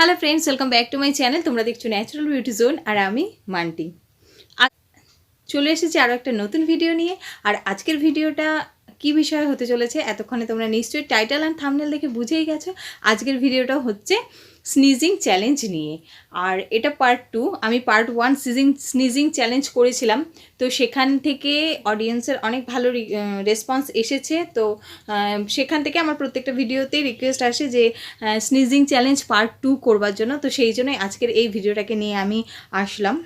Hello friends, welcome back to my channel. তোমরা দেখছো natural beauty zone আর আমি মান্টি। আজ চলে এসেছি আরও একটা নতুন ভিডিও নিয়ে। আর আজকের ভিডিওটা কী বিষয় হতে চলেছে এতক্ষণে তোমরা নিশ্চয়ই টাইটেল অ্যান্ড থাম্বনেল দেখে বুঝেই গেছো। আজকের ভিডিওটা হচ্ছে স্নিজিং চ্যালেঞ্জ নিয়ে। আর এটা পার্ট 2। আমি পার্ট 1 স্নিজিং চ্যালেঞ্জ করেছিলাম, তো সেখান থেকে অডিয়েন্সের অনেক ভালো রেসপন্স এসেছে। তো সেখান থেকে আমার প্রত্যেকটা ভিডিওতেই রিকোয়েস্ট আসে যে স্নিজিং চ্যালেঞ্জ পার্ট 2 করবার জন্য। তো সেই জন্যই আজকের এই ভিডিওটাকে নিয়ে আমি আসলাম।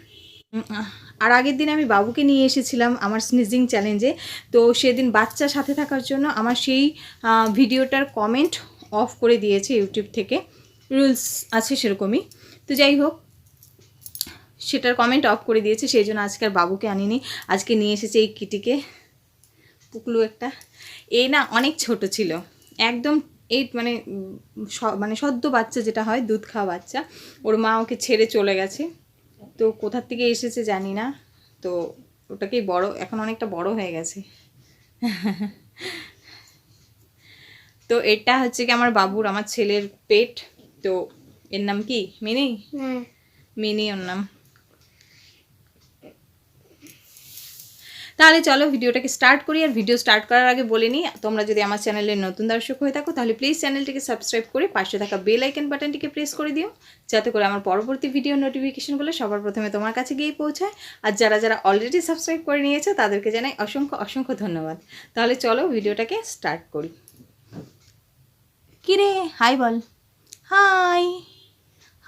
আর আগের দিন আমি বাবুকে নিয়ে এসেছিলাম আমার স্নিজিং চ্যালেঞ্জে। তো সেদিন বাচ্চা সাথে থাকার জন্য আমার সেই ভিডিওটার কমেন্ট অফ করে দিয়েছে ইউটিউব থেকে। রুলস আছে সেরকমই। তো যাই হোক, সেটার কমেন্ট অফ করে দিয়েছে, সেই জন্য আজকে আর বাবুকে আনিনি। আজকে নিয়ে এসেছে এই কিটিকে, পুকলু একটা। এই না অনেক ছোট ছিল, একদম মানে সদ্য বাচ্চা যেটা হয়, দুধ খাওয়া বাচ্চা। ওর মা ওকে ছেড়ে চলে গেছে, তো কোথার থেকে এসেছে জানি না। তো ওটাকেই বড়, এখন অনেকটা বড় হয়ে গেছে। তো এটা হচ্ছে কি আমার বাবুর, আমার ছেলের পেট। তো এর নাম কি মিনি? মিনি ওর নাম। তাহলে চলো ভিডিওটাকে স্টার্ট করি। আর ভিডিও স্টার্ট করার আগে বলে নিই, তোমরা যদি আমার চ্যানেলের নতুন দর্শক হয়ে থাকো তাহলে প্লিজ চ্যানেলটিকে সাবস্ক্রাইব করে পাশে থাকা বেল আইকন বাটনটিকে প্রেস করে দিও, যাতে করে আমার পরবর্তী ভিডিও নোটিফিকেশনগুলো সবার প্রথমে তোমার কাছে গিয়েই পৌঁছায়। আর যারা যারা অলরেডি সাবস্ক্রাইব করে নিয়েছে তাদেরকে জানাই অসংখ্য অসংখ্য ধন্যবাদ। তাহলে চলো ভিডিওটাকে স্টার্ট করি। কিরে হাই বল, হাই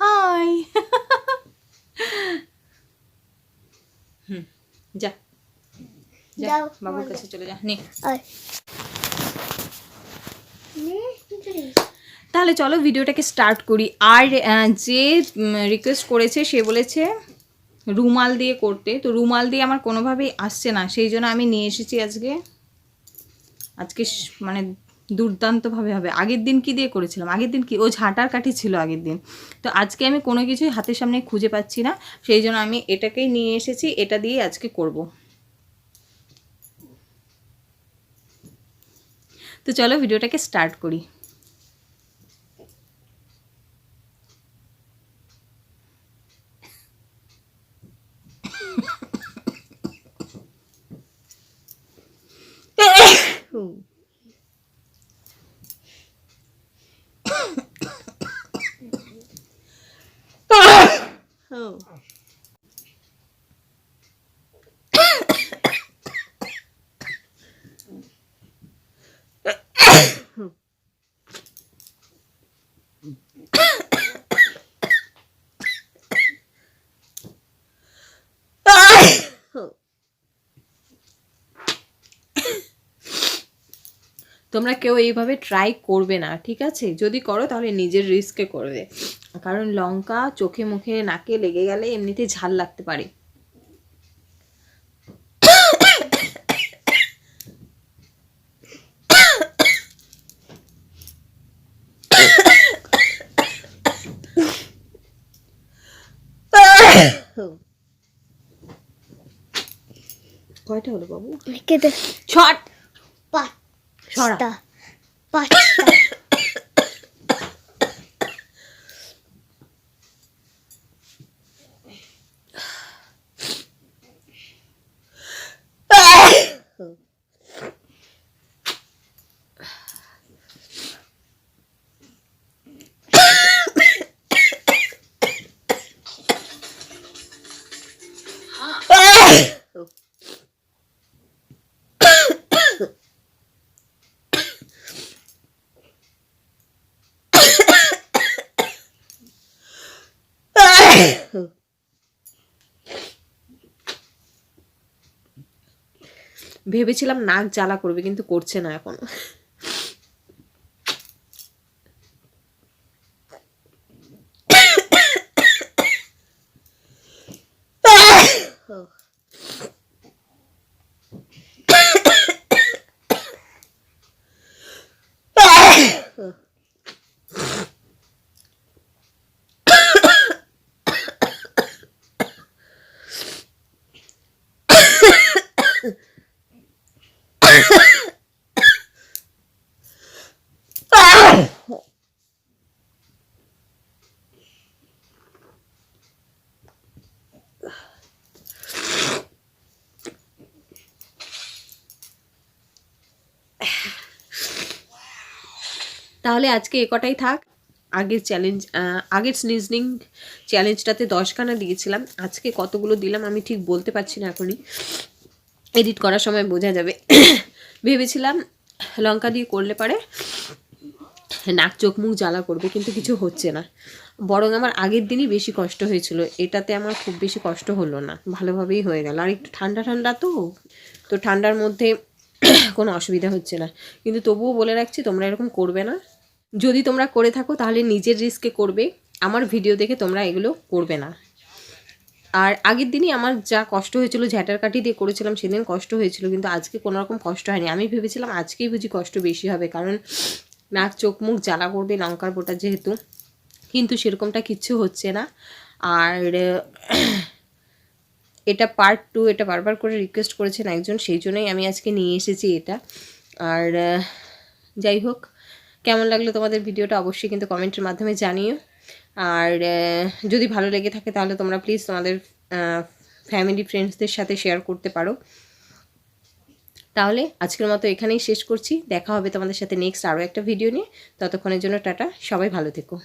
হাই। যা যা বাবুর কাছে চলে যা। নে তাহলে চলো ভিডিওটাকে স্টার্ট করি। আর যে রিকোয়েস্ট করেছে সে বলেছে রুমাল দিয়ে করতে, তো রুমাল দিয়ে আমার কোনোভাবেই আসছে না, সেই জন্য আমি নিয়ে এসেছি আজকে মানে দুর্দান্তভাবে হবে। আগের দিন কি দিয়ে করেছিলাম, আগের দিন কি ও ঝাঁটার কাঠি ছিল আগের দিন। তো আজকে আমি কোনো কিছুই হাতের সামনে খুঁজে পাচ্ছি না, সেই জন্য আমি এটাকেই নিয়ে এসেছি, এটা দিয়ে আজকে করব। তো চলো ভিডিওটাকে স্টার্ট করি। তোমরা কেউ এইভাবে ট্রাই করবে না, ঠিক আছে? যদি করো তাহলে নিজের রিস্কে করবে, কারণ লঙ্কা চোখে মুখে নাকে লেগে গেলে এমনিতেই ঝাল লাগতে পারে। কয়টা হলো বাবু? ছট ছড়া ভেবেছিলাম নাক জ্বালা করবে, কিন্তু করছে না এখন। তাহলে আজকে এ কটাই থাক। আগের সিজনিং চ্যালেঞ্জটাতে 10খানা দিয়েছিলাম, আজকে কতগুলো দিলাম আমি ঠিক বলতে পারছি না, এখনই এডিট করার সময় বোঝা যাবে। ভেবেছিলাম লঙ্কা দিয়ে করলে পারে নাক চোখ মুখ জ্বালা করবে, কিন্তু কিছু হচ্ছে না, বরং আমার আগের দিনই বেশি কষ্ট হয়েছিল। এটাতে আমার খুব বেশি কষ্ট হলো না, ভালোভাবেই হয়ে গেল। আর একটু ঠান্ডা ঠান্ডা তো ঠান্ডার মধ্যে কোনো অসুবিধা হচ্ছে না। কিন্তু তবুও বলে রাখছি, তোমরা এরকম করবে না। যদি তোমরা করে থাকো তাহলে নিজের রিস্কে করবে, আমার ভিডিও দেখে তোমরা এগুলো করবে না। আর আগের দিনই আমার যা কষ্ট হয়েছিল, ঝ্যাটার কাঠি দিয়ে করেছিলাম সেদিন কষ্ট হয়েছিল, কিন্তু আজকে কোনো রকম কষ্ট হয়নি। আমি ভেবেছিলাম আজকেই বুঝি কষ্ট বেশি হবে, কারণ নাক চোখ মুখ জ্বালা করবে লঙ্কার বোটা যেহেতু, কিন্তু সেরকমটা কিচ্ছু হচ্ছে না। আর এটা পার্ট 2, এটা বারবার করে রিকোয়েস্ট করেছেন একজন, সেই জন্যই আমি আজকে নিয়ে এসেছি এটা। আর যাই হোক, কেমন লাগলো তোমাদের ভিডিওটা অবশ্যই কিন্তু কমেন্টের মাধ্যমে জানিও। আর যদি ভালো লেগে থাকে তাহলে তোমরা প্লিজ তোমাদের ফ্যামিলি ফ্রেন্ডসদের সাথে শেয়ার করতে পারো। তাহলে আজকের মতো এখানেই শেষ করছি, দেখা হবে তোমাদের সাথে নেক্সট আরও একটা ভিডিও নিয়ে। ততক্ষণের জন্য টাটা, সবাই ভালো থেকো।